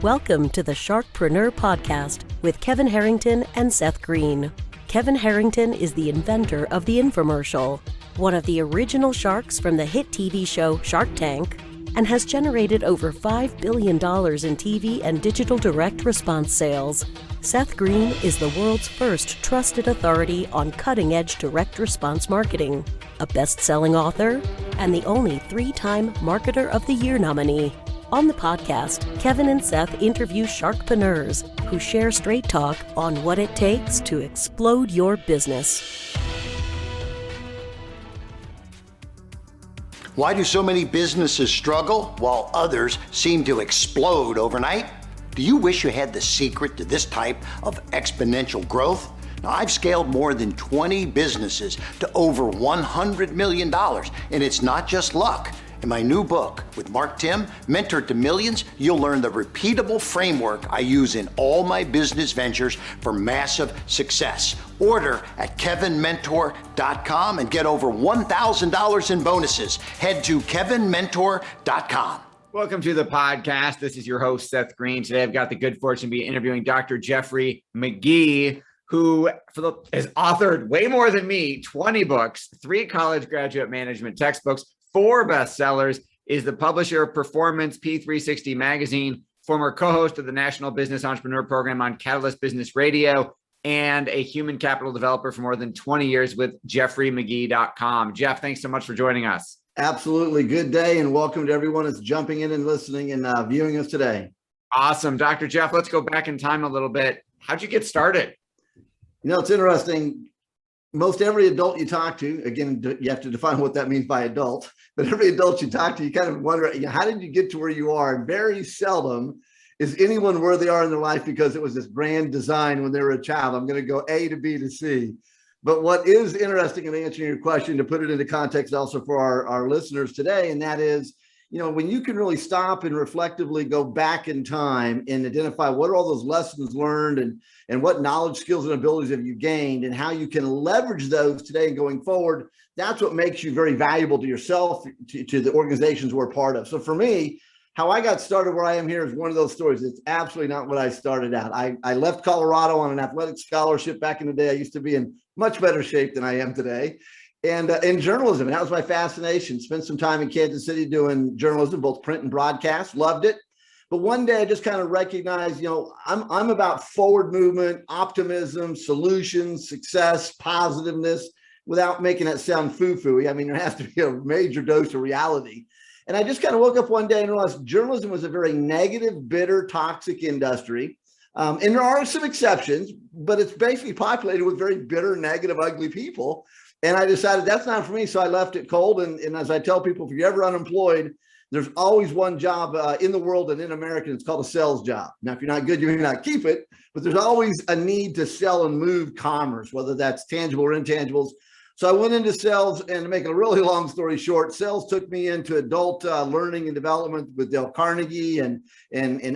Welcome to the Sharkpreneur podcast with Kevin Harrington and Seth Greene. Kevin Harrington is the inventor of the infomercial, one of the original sharks from the hit TV show Shark Tank, and has generated over $5 billion in TV and digital direct response sales. Seth Greene is the world's first trusted authority on cutting-edge direct response marketing, a best-selling author, and the only 3-time Marketer of the Year nominee. On the podcast, Kevin and Seth interview Sharkpreneurs who share straight talk on what it takes to explode your business. Why do so many businesses struggle while others seem to explode overnight? Do you wish you had the secret to this type of exponential growth? Now, I've scaled more than 20 businesses to over $100 million, and it's not just luck. In my new book with Mark Tim, Mentor to Millions, you'll learn the repeatable framework I use in all my business ventures for massive success. Order at kevinmentor.com and get over $1,000 in bonuses. Head to kevinmentor.com. Welcome to the podcast. This is your host, Seth Greene. Today, I've got the good fortune to be interviewing Dr. JeffreyMagee, who has authored way more than me, 20 books, 3 college graduate management textbooks, 4 bestsellers, is the publisher of Performance P360 magazine, former co-host of the National Business Entrepreneur Program on Catalyst Business Radio, and a human capital developer for more than 20 years with JeffreyMagee.com. Jeff, thanks so much for joining us. Absolutely. Good day and welcome to everyone that's jumping in and listening and viewing us today. Awesome. Dr. Jeff, let's go back in time a little bit. How'd you get started? You know, it's interesting. Most every adult you talk to, again, you have to define what that means by adult, but every adult you talk to, you kind of wonder, how did you get to where you are? And very seldom is anyone where they are in their life because it was this grand design when they were a child. I'm going to go A to B to C. But what is interesting in answering your question, to put it into context also for our listeners today, and that is, you know, when you can really stop and reflectively go back in time and identify what are all those lessons learned and what knowledge, skills, and abilities have you gained and how you can leverage those today and going forward, that's what makes you very valuable to yourself, to the organizations we're part of. So for me, how I got started where I am here is one of those stories. It's absolutely not what I started out. I left Colorado on an athletic scholarship back in the day. I used to be in much better shape than I am today. And in journalism, and that was my fascination. Spent some time in Kansas City doing journalism, both print and broadcast, loved it. But one day I just kind of recognized, you know, I'm about forward movement, optimism, solutions, success, positiveness, without making that sound foo-foo-y. I mean, there has to be a major dose of reality. And I just kind of woke up one day and realized journalism was a very negative, bitter, toxic industry. And there are some exceptions, but it's basically populated with very bitter, negative, ugly people. And I decided that's not for me. So I left it cold. And as I tell people, if you're ever unemployed, there's always one job in the world and in America. It's called a sales job. Now, if you're not good, you may not keep it, but there's always a need to sell and move commerce, whether that's tangible or intangibles. So I went into sales, and to make a really long story short, sales took me into adult learning and development with Dale Carnegie and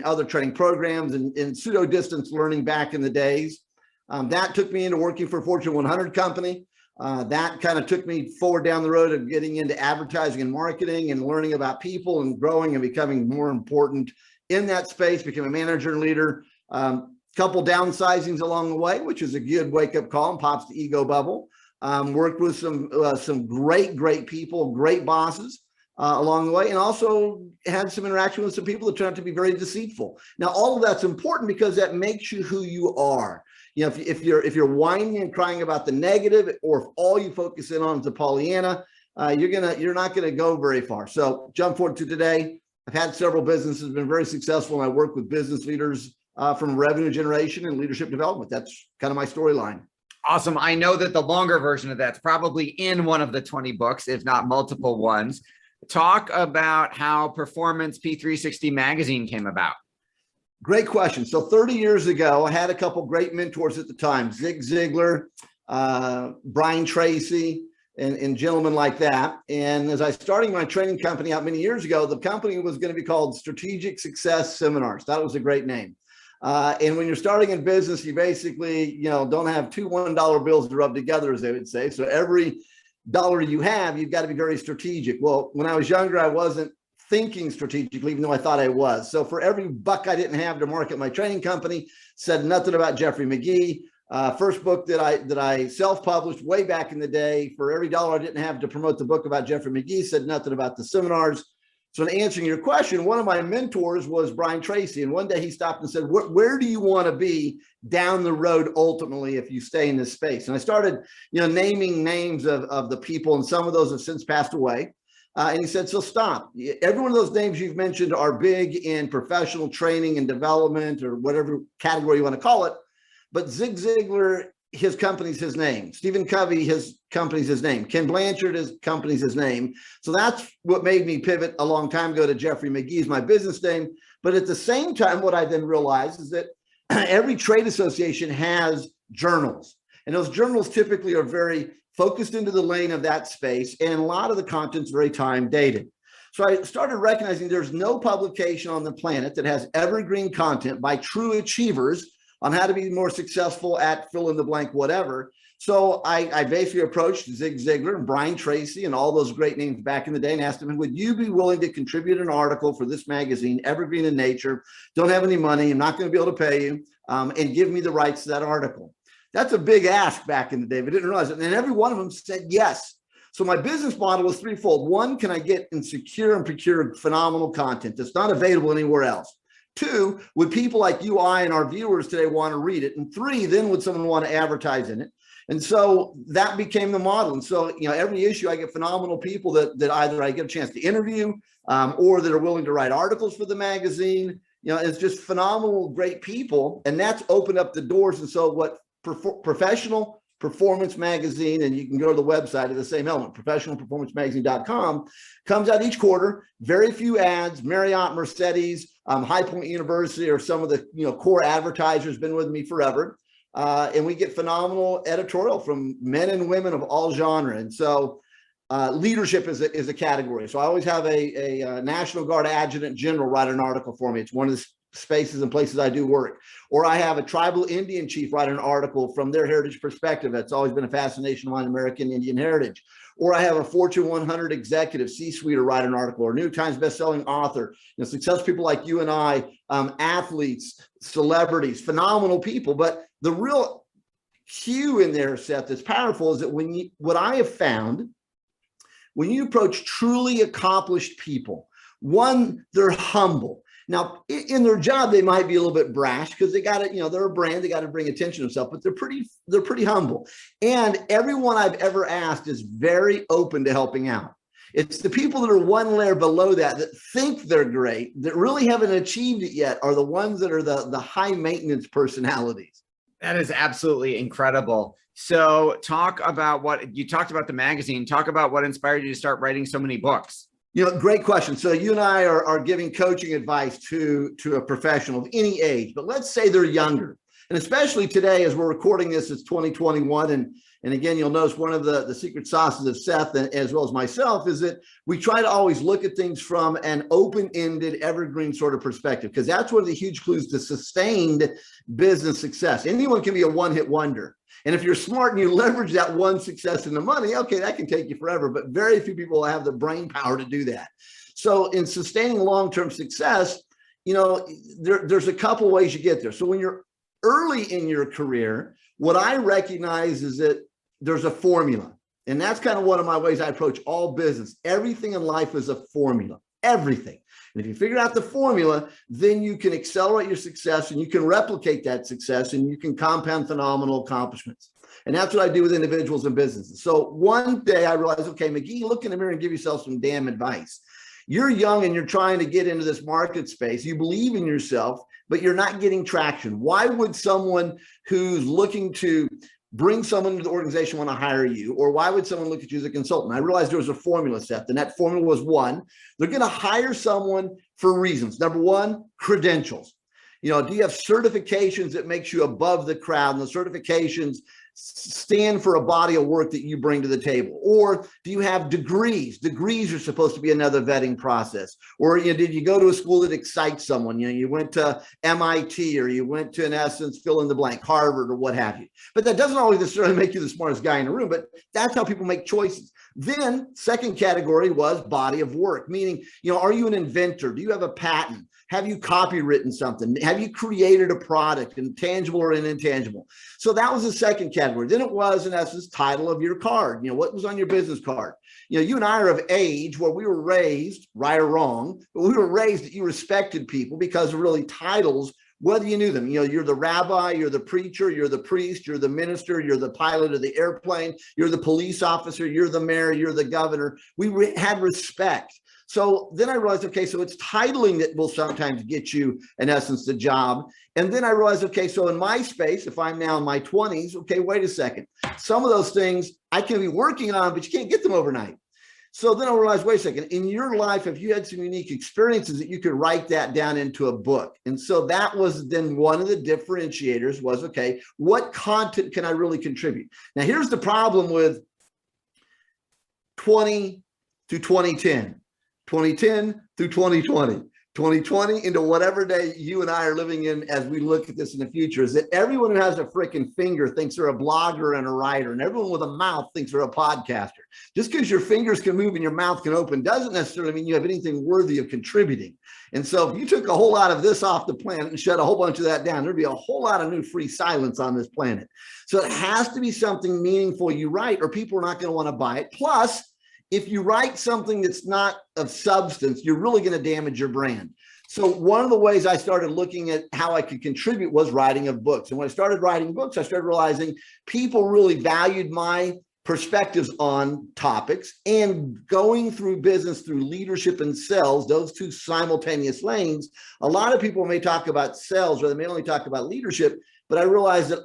other training programs and pseudo distance learning back in the days. That took me into working for a Fortune 100 company. That kind of took me forward down the road of getting into advertising and marketing and learning about people and growing and becoming more important in that space, became a manager and leader. Couple downsizings along the way, which is a good wake-up call and pops the ego bubble. Worked with some great people, great bosses along the way, and also had some interaction with some people that turned out to be very deceitful. Now, all of that's important because that makes you who you are. You know, if you're whining and crying about the negative, or if all you focus in on is the Pollyanna, you're not gonna go very far. So jump forward to today. I've had several businesses, been very successful, and I work with business leaders from revenue generation and leadership development. That's kind of my storyline. Awesome. I know that the longer version of that's probably in one of the 20 books, if not multiple ones. Talk about how Performance P360 magazine came about. Great question. So 30 years ago, I had a couple great mentors at the time, Zig Ziglar, Brian Tracy, and gentlemen like that. And as I started my training company out many years ago, the company was going to be called Strategic Success Seminars. That was a great name. And when you're starting in business, you basically, you know, don't have 2 $1 bills to rub together, as they would say. So every dollar you have, you've got to be very strategic. Well, when I was younger, I wasn't thinking strategically, even though I thought I was. So for every buck I didn't have to market my training company, said nothing about JeffreyMagee. First book that I self-published way back in the day, for every dollar I didn't have to promote the book about JeffreyMagee, said nothing about the seminars. So in answering your question, one of my mentors was Brian Tracy. And one day he stopped and said, where do you want to be down the road ultimately if you stay in this space? And I started, naming names of the people, and some of those have since passed away. And he said, so stop. Every one of those names you've mentioned are big in professional training and development, or whatever category you want to call it. But Zig Ziglar, his company's his name. Stephen Covey, his company's his name. Ken Blanchard, his company's his name. So that's what made me pivot a long time ago to JeffreyMagee as my business name. But at the same time, what I then realized is that every trade association has journals. And those journals typically are very focused into the lane of that space. And a lot of the content's very time dated. So I started recognizing there's no publication on the planet that has evergreen content by true achievers on how to be more successful at fill in the blank, whatever. So I basically approached Zig Ziglar and Brian Tracy and all those great names back in the day and asked them, would you be willing to contribute an article for this magazine, Evergreen in Nature? Don't have any money, I'm not going to be able to pay you, and give me the rights to that article. That's a big ask back in the day, but I didn't realize it. And every one of them said yes. So my business model was threefold. One, can I get and secure and procure phenomenal content that's not available anywhere else? Two, would people like you, I, and our viewers today want to read it? And three, then would someone want to advertise in it? And so that became the model. And so, every issue I get phenomenal people that either I get a chance to interview or that are willing to write articles for the magazine. It's just phenomenal, great people. And that's opened up the doors. And so what Professional Performance Magazine, and you can go to the website of the same element, professionalperformancemagazine.com, comes out each quarter. Very few ads. Marriott, Mercedes, High Point University are some of the core advertisers, been with me forever. And we get phenomenal editorial from men and women of all genre. And so leadership is a category. So I always have a National Guard Adjutant General write an article for me. It's one of the spaces and places I do work. Or I have a tribal Indian chief write an article from their heritage perspective. That's always been a fascination of mine, American Indian heritage. Or I have a Fortune 100 executive, C-suite, write an article, or New York Times bestselling author, successful people like you and I, athletes, celebrities, phenomenal people. But the real cue in there, Seth, that's powerful is that what I have found, when you approach truly accomplished people, one, they're humble. Now, in their job, they might be a little bit brash because they got to, they're a brand, they got to bring attention to themselves, but they're pretty humble. And everyone I've ever asked is very open to helping out. It's the people that are one layer below that think they're great, that really haven't achieved it yet, are the ones that are the high maintenance personalities. That is absolutely incredible. So talk about what you talked about the magazine, talk about what inspired you to start writing so many books. Great question. So you and I are giving coaching advice to a professional of any age, but let's say they're younger. And especially today, as we're recording this, it's 2021. And again, you'll notice one of the secret sauces of Seth, as well as myself, is that we try to always look at things from an open-ended, evergreen sort of perspective, because that's one of the huge clues to sustained business success. Anyone can be a one-hit wonder. And if you're smart and you leverage that one success into money, okay, that can take you forever, but very few people have the brain power to do that. So in sustaining long-term success, there's a couple ways you get there. So when you're early in your career, what I recognize is that there's a formula. And that's kind of one of my ways I approach all business. Everything in life is a formula, everything. And if you figure out the formula, then you can accelerate your success and you can replicate that success and you can compound phenomenal accomplishments. And that's what I do with individuals and businesses. So one day I realized, okay, Magee, look in the mirror and give yourself some damn advice. You're young and you're trying to get into this market space. You believe in yourself, but you're not getting traction. Why would someone who's looking to bring someone to the organization want to hire you? Or why would someone look at you as a consultant? I realized there was a formula, Seth, and that formula was one, they're going to hire someone for reasons. Number one, credentials. Do you have certifications that makes you above the crowd, and the certifications stand for a body of work that you bring to the table? Or do you have degrees? Degrees are supposed to be another vetting process. Or did you go to a school that excites someone? You went to MIT, or you went to, in essence, fill in the blank, Harvard or what have you. But that doesn't always necessarily make you the smartest guy in the room, but that's how people make choices. Then second category was body of work, meaning, are you an inventor? Do you have a patent? Have you copywritten something? Have you created a product, intangible or intangible? So that was the second category. Then it was, in essence, title of your card. What was on your business card? You and I are of age where we were raised, right or wrong, but we were raised that you respected people because of really titles, whether you knew them. You're the rabbi, you're the preacher, you're the priest, you're the minister, you're the pilot of the airplane, you're the police officer, you're the mayor, you're the governor. We had respect. So then I realized, okay, so it's titling that will sometimes get you, in essence, the job. And then I realized, okay, so in my space, if I'm now in my 20s, okay, wait a second. Some of those things I can be working on, but you can't get them overnight. So then I realized, wait a second, in your life, if you had some unique experiences, that you could write that down into a book. And so that was then one of the differentiators was, okay, what content can I really contribute? Now, here's the problem with 20 to 2010. 2010 through 2020, 2020 into whatever day you and I are living in as we look at this in the future, is that everyone who has a freaking finger thinks they're a blogger and a writer, and everyone with a mouth thinks they're a podcaster. Just because your fingers can move and your mouth can open doesn't necessarily mean you have anything worthy of contributing. And so if you took a whole lot of this off the planet and shut a whole bunch of that down, there'd be a whole lot of new free silence on this planet. So it has to be something meaningful you write, or people are not going to want to buy it. Plus, if you write something that's not of substance, you're really going to damage your brand. So one of the ways I started looking at how I could contribute was writing of books. And when I started writing books, I started realizing people really valued my perspectives on topics, and going through business through leadership and sales, those two simultaneous lanes. A lot of people may talk about sales, or they may only talk about leadership, but I realized that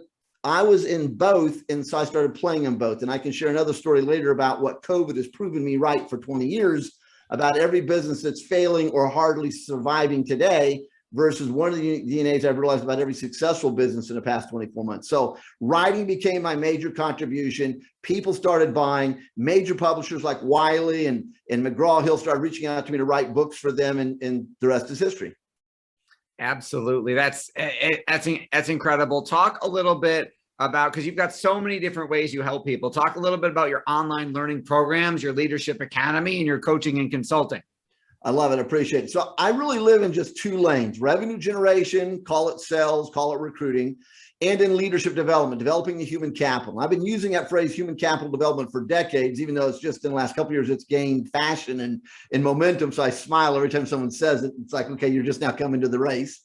I was in both, and so I started playing in both. And I can share another story later about what COVID has proven me right for 20 years about every business that's failing or hardly surviving today versus one of the DNAs I've realized about every successful business in the past 24 months. So writing became my major contribution. People started buying. Major publishers like Wiley and McGraw-Hill started reaching out to me to write books for them, and the rest is history. Absolutely. That's incredible. Talk a little bit about, because you've got so many different ways you help people. Talk a little bit about your online learning programs, your leadership academy, and your coaching and consulting. I love it. Appreciate it. So I really live in just two lanes: revenue generation, call it sales, call it recruiting, and in leadership development, developing the human capital. I've been using that phrase human capital development for decades, even though it's just in the last couple of years, it's gained fashion and momentum. So I smile every time someone says it. It's like, okay, you're just now coming to the race.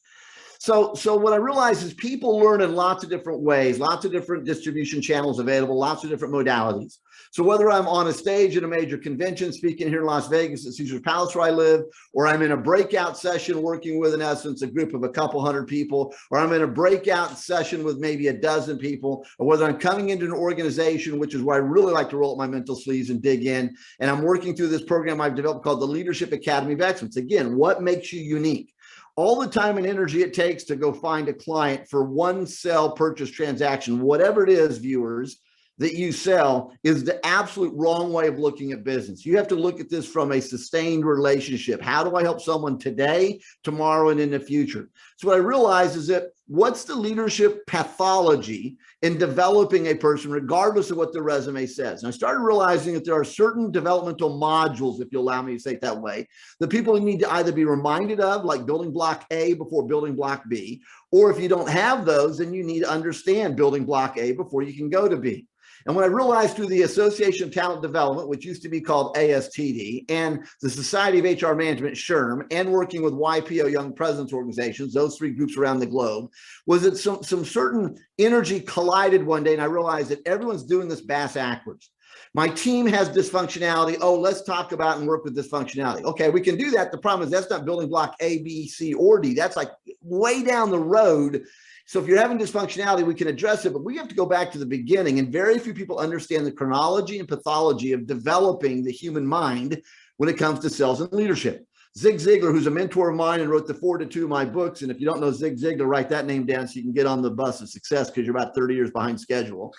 So what I realize is people learn in lots of different ways, lots of different distribution channels available, lots of different modalities. So whether I'm on a stage at a major convention, speaking here in Las Vegas at Caesar's Palace where I live, or I'm in a breakout session working with, in essence, a group of a couple hundred people, or I'm in a breakout session with maybe a dozen people, or whether I'm coming into an organization, which is where I really like to roll up my mental sleeves and dig in, and I'm working through this program I've developed called the Leadership Academy of Excellence. Again, what makes you unique? All the time and energy it takes to go find a client for one sell purchase transaction, whatever it is, viewers, that you sell, is the absolute wrong way of looking at business. You have to look at this from a sustained relationship. How do I help someone today, tomorrow, and in the future? So what I realized is that what's the leadership pathology in developing a person, regardless of what their resume says? And I started realizing that there are certain developmental modules, if you allow me to say it that way, that people need to either be reminded of, like building block A before building block B, or if you don't have those, then you need to understand building block A before you can go to B. And what I realized through the Association of Talent Development, which used to be called ASTD, and the Society of HR Management, SHRM, and working with YPO, Young Presidents Organizations, those three groups around the globe, was that some certain energy collided one day, and I realized that everyone's doing this bass backwards. My team has dysfunctionality. Oh, let's talk about and work with dysfunctionality. Okay, we can do that. The problem is that's not building block A, B, C, or D. That's like way down the road. So if you're having dysfunctionality, we can address it, but we have to go back to the beginning. And very few people understand the chronology and pathology of developing the human mind when it comes to sales and leadership. Zig Ziglar, who's a mentor of mine and wrote the 4 to 2 of my books. And if you don't know Zig Ziglar, write that name down so you can get on the bus of success, because you're about 30 years behind schedule.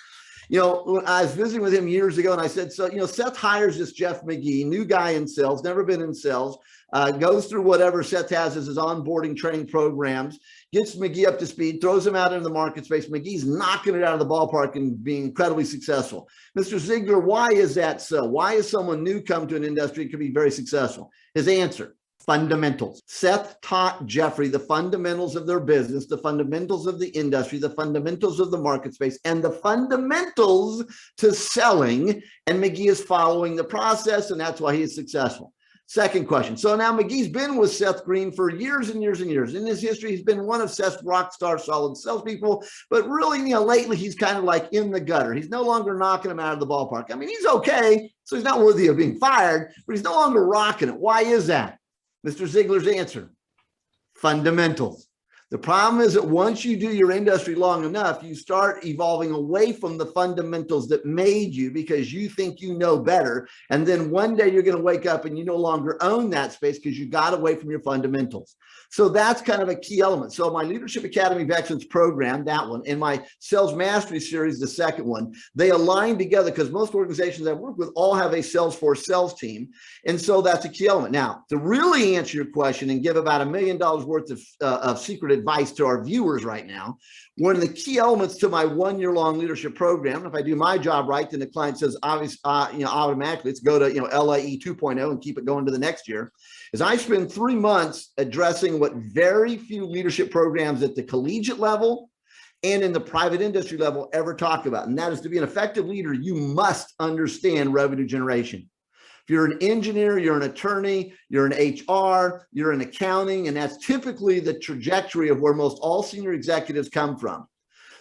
When I was visiting with him years ago, and I said, so, Seth hires this Jeff Magee, new guy in sales, never been in sales, goes through whatever Seth has as his onboarding training programs, gets Magee up to speed, throws him out into the market space. Magee's knocking it out of the ballpark and being incredibly successful. Mr. Ziegler, why is that so? Why is someone new come to an industry and can be very successful? His answer: fundamentals. Seth taught Jeffrey the fundamentals of their business, the fundamentals of the industry, the fundamentals of the market space, and the fundamentals to selling. And Magee is following the process, and that's why he is successful. Second question. So now Magee's been with Seth Greene for years and years and years. In his history, he's been one of Seth's rock star solid salespeople, but really, lately he's kind of like in the gutter. He's no longer knocking him out of the ballpark. I mean, he's okay, so he's not worthy of being fired, but he's no longer rocking it. Why is that? Mr. Ziegler's answer: fundamentals. The problem is that once you do your industry long enough, you start evolving away from the fundamentals that made you because you think you know better. And then one day you're going to wake up and you no longer own that space because you got away from your fundamentals. So that's kind of a key element. So my Leadership Academy of Excellence program, that one, and my Sales Mastery series, the second one, they align together because most organizations I work with all have a Salesforce sales team. And so that's a key element. Now, to really answer your question and give about $1 million worth of secret advice to our viewers right now, one of the key elements to my 1-year-long leadership program, if I do my job right, then the client says, automatically, let's go to LAE 2.0 and keep it going to the next year, is I spend 3 months addressing what very few leadership programs at the collegiate level and in the private industry level ever talk about. And that is, to be an effective leader, you must understand revenue generation. If you're an engineer, you're an attorney, you're an HR, you're in accounting, and that's typically the trajectory of where most all senior executives come from.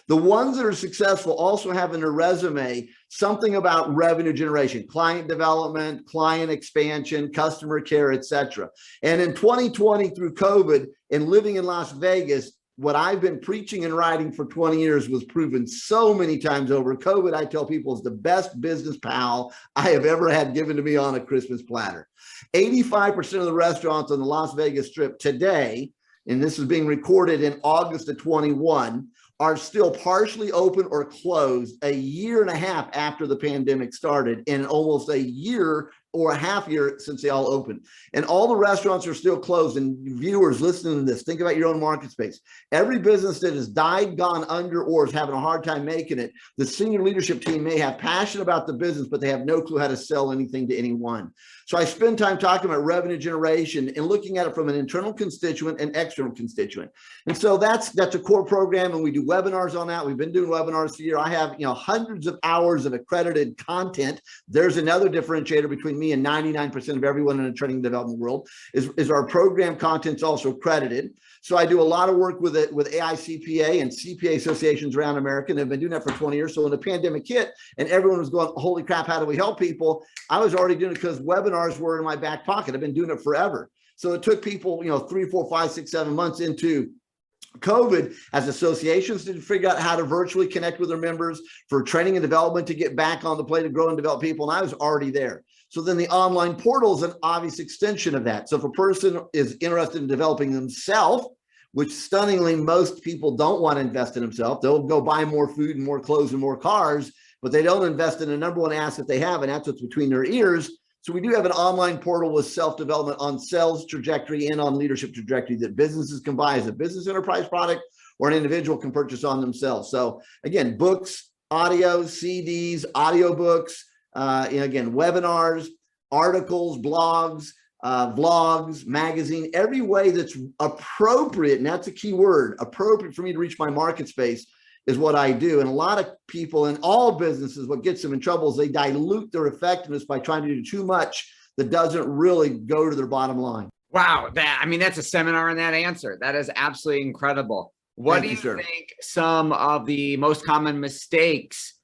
The ones that are successful also have in their resume something about revenue generation, client development, client expansion, customer care, etc. And in 2020, through COVID and living in Las Vegas, what I've been preaching and writing for 20 years was proven so many times over. COVID, I tell people, is the best business pal I have ever had given to me on a Christmas platter. 85% of the restaurants on the Las Vegas Strip today, and this is being recorded in August of 21, are still partially open or closed a year and a half after the pandemic started, and almost a year or a half year since they all opened. And all the restaurants are still closed. And viewers listening to this, think about your own market space. Every business that has died, gone under, or is having a hard time making it, the senior leadership team may have passion about the business, but they have no clue how to sell anything to anyone. So I spend time talking about revenue generation and looking at it from an internal constituent and external constituent. And so that's a core program, and we do webinars on that. We've been doing webinars for a year. I have hundreds of hours of accredited content. There's another differentiator between me and 99% of everyone in the training and development world is our program content's also accredited. So I do a lot of work with AICPA and CPA associations around America, and I've been doing that for 20 years. So when the pandemic hit and everyone was going, holy crap, how do we help people? I was already doing it because webinars were in my back pocket. I've been doing it forever. So it took people, 3, 4, 5, 6, 7 months into COVID as associations to figure out how to virtually connect with their members, for training and development to get back on the play to grow and develop people. And I was already there. So then the online portal is an obvious extension of that. So if a person is interested in developing themselves, which stunningly most people don't want to invest in themselves, they'll go buy more food and more clothes and more cars, but they don't invest in the number one asset they have, and that's what's between their ears. So we do have an online portal with self-development on sales trajectory and on leadership trajectory that businesses can buy as a business enterprise product, or an individual can purchase on themselves. So again, books, audio, CDs, audiobooks, again, webinars, articles, blogs, vlogs, magazine, every way that's appropriate, and that's a key word, appropriate for me to reach my market space, is what I do. And a lot of people in all businesses, what gets them in trouble is they dilute their effectiveness by trying to do too much that doesn't really go to their bottom line. Wow. That's a seminar in that answer. That is absolutely incredible. What do you think some of the most common mistakes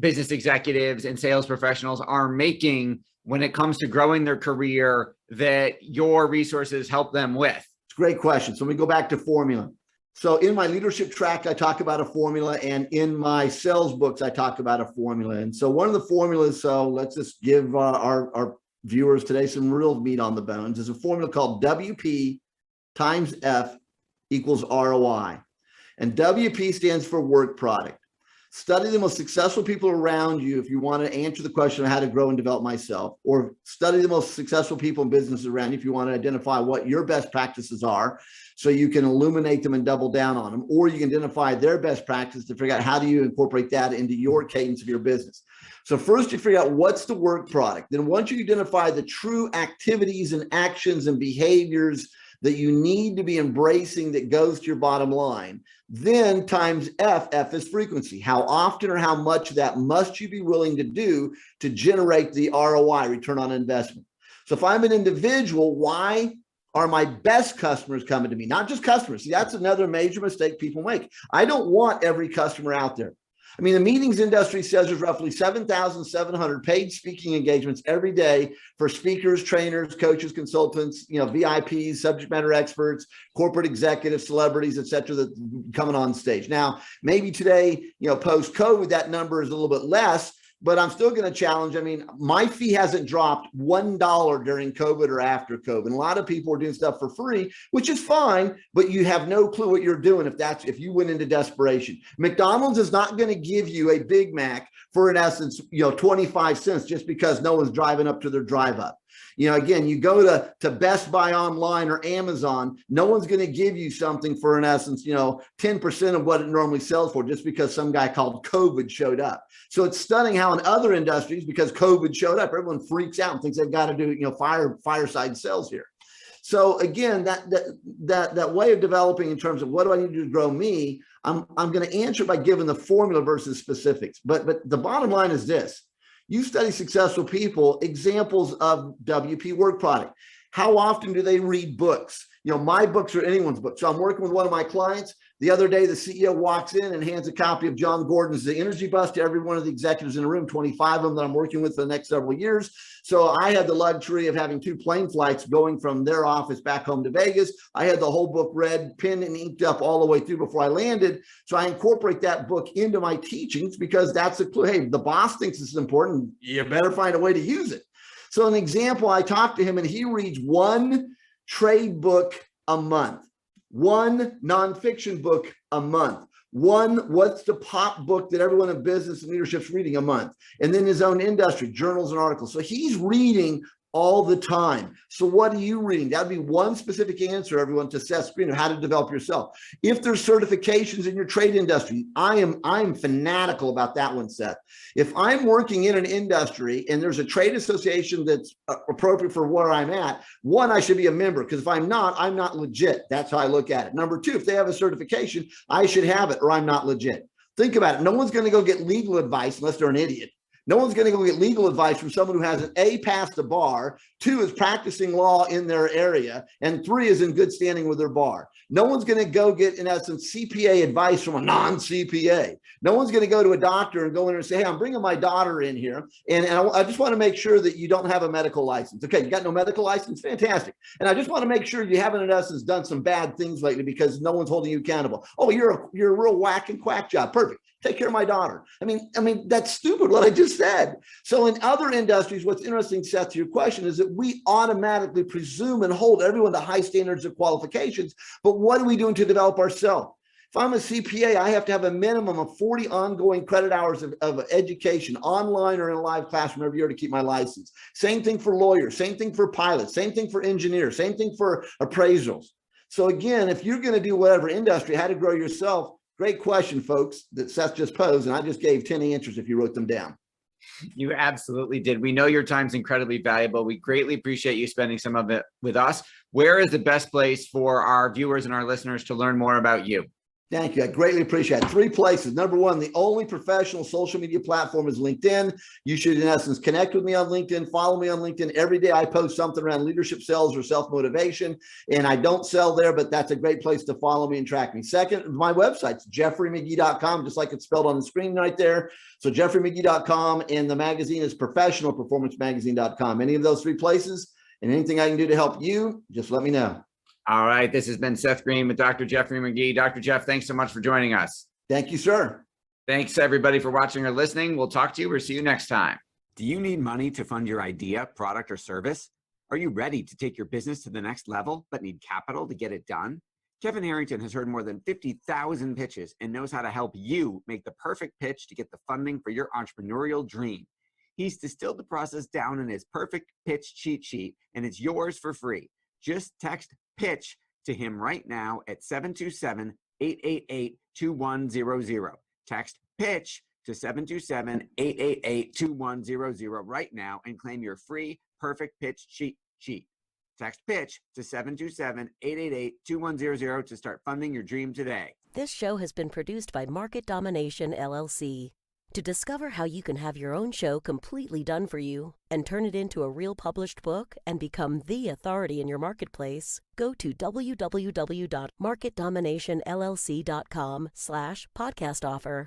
business executives and sales professionals are making when it comes to growing their career that your resources help them with? It's a great question. So we go back to formula. So in my leadership track, I talk about a formula, and in my sales books, I talk about a formula. And so one of the formulas, so let's just give our viewers today some real meat on the bones, is a formula called WP times F equals ROI. And WP stands for work product. Study the most successful people around you if you want to answer the question of how to grow and develop myself, or study the most successful people and businesses around you if you want to identify what your best practices are so you can illuminate them and double down on them, or you can identify their best practice to figure out how do you incorporate that into your cadence of your business. So first you figure out what's the work product. Then once you identify the true activities and actions and behaviors that you need to be embracing that goes to your bottom line, then times F is frequency. How often or how much of that must you be willing to do to generate the ROI, return on investment? So if I'm an individual, why are my best customers coming to me? Not just customers. See, that's another major mistake people make. I don't want every customer out there. I mean, the meetings industry says there's roughly 7,700 paid speaking engagements every day for speakers, trainers, coaches, consultants, VIPs, subject matter experts, corporate executives, celebrities, et cetera, that coming on stage. Now, maybe today, post-COVID, that number is a little bit less, but I'm still going to challenge. I mean, my fee hasn't dropped $1 during COVID or after COVID. And a lot of people are doing stuff for free, which is fine, but you have no clue what you're doing if you went into desperation. McDonald's is not going to give you a Big Mac for, in essence, 25 cents just because no one's driving up to their drive up. Again, you go to Best Buy online or Amazon, no one's going to give you something for, in essence, 10% of what it normally sells for just because some guy called COVID showed up. So it's stunning how in other industries, because COVID showed up, everyone freaks out and thinks they've got to do, fireside sales here. So again, that way of developing in terms of what do I need to do to grow me, I'm going to answer by giving the formula versus specifics. But the bottom line is this. You study successful people, examples of WP work product. How often do they read books? My books are anyone's books. So I'm working with one of my clients. The other day, the CEO walks in and hands a copy of John Gordon's The Energy Bus to every one of the executives in the room, 25 of them that I'm working with for the next several years. So I had the luxury of having 2 plane flights going from their office back home to Vegas. I had the whole book read, penned and inked up all the way through before I landed. So I incorporate that book into my teachings because that's a clue. Hey, the boss thinks this is important. You better find a way to use it. So an example, I talked to him and he reads 1 trade book a month. 1 nonfiction book a month. 1 what's the pop book that everyone in business and leadership's reading a month. And then his own industry, journals and articles. So he's reading all the time. So what are you reading? That'd be one specific answer, everyone, to Seth Greene, how to develop yourself. If there's certifications in your trade industry, I'm fanatical about that one, Seth. If I'm working in an industry and there's a trade association that's appropriate for where I'm at, one, I should be a member, because if I'm not legit. That's how I look at it. Number 2, if they have a certification, I should have it or I'm not legit. Think about it. No one's going to go get legal advice unless they're an idiot. No one's going to go get legal advice from someone who has an A, passed the bar, 2 is practicing law in their area, and 3 is in good standing with their bar. No one's going to go get, in essence, CPA advice from a non-CPA. No one's going to go to a doctor and go in and say, hey, I'm bringing my daughter in here, and I just want to make sure that you don't have a medical license. Okay, you got no medical license? Fantastic. And I just want to make sure you haven't, in essence, done some bad things lately because no one's holding you accountable. Oh, you're a real whack and quack job. Perfect. Take care of my daughter. I mean, that's stupid what I just said. So in other industries, what's interesting, Seth, to your question, is that we automatically presume and hold everyone to high standards of qualifications. But what are we doing to develop ourselves? If I'm a CPA, I have to have a minimum of 40 ongoing credit hours of education, online or in a live classroom every year to keep my license. Same thing for lawyers, same thing for pilots, same thing for engineers, same thing for appraisals. So again, if you're going to do whatever industry, how to grow yourself, great question, folks, that Seth just posed, and I just gave 10 answers if you wrote them down. You absolutely did. We know your time's incredibly valuable. We greatly appreciate you spending some of it with us. Where is the best place for our viewers and our listeners to learn more about you? Thank you. I greatly appreciate it. 3 places. Number 1, the only professional social media platform is LinkedIn. You should, in essence, connect with me on LinkedIn, follow me on LinkedIn. Every day I post something around leadership, sales, or self-motivation. And I don't sell there, but that's a great place to follow me and track me. Second, my website's JeffreyMagee.com, just like it's spelled on the screen right there. So JeffreyMagee.com, and the magazine is professionalperformancemagazine.com. Any of those 3 places, and anything I can do to help you, just let me know. All right. This has been Seth Greene with Dr. Jeffrey Magee. Dr. Jeff, thanks so much for joining us. Thank you, sir. Thanks, everybody, for watching or listening. We'll talk to you or see you next time. Do you need money to fund your idea, product, or service? Are you ready to take your business to the next level, but need capital to get it done? Kevin Harrington has heard more than 50,000 pitches and knows how to help you make the perfect pitch to get the funding for your entrepreneurial dream. He's distilled the process down in his perfect pitch cheat sheet, and it's yours for free. Just text PITCH to him right now at 727-888-2100. Text PITCH to 727-888-2100 right now and claim your free perfect pitch cheat sheet. Text PITCH to 727-888-2100 to start funding your dream today. This show has been produced by Market Domination, LLC. To discover how you can have your own show completely done for you and turn it into a real published book and become the authority in your marketplace, go to www.marketdominationllc.com/podcast offer.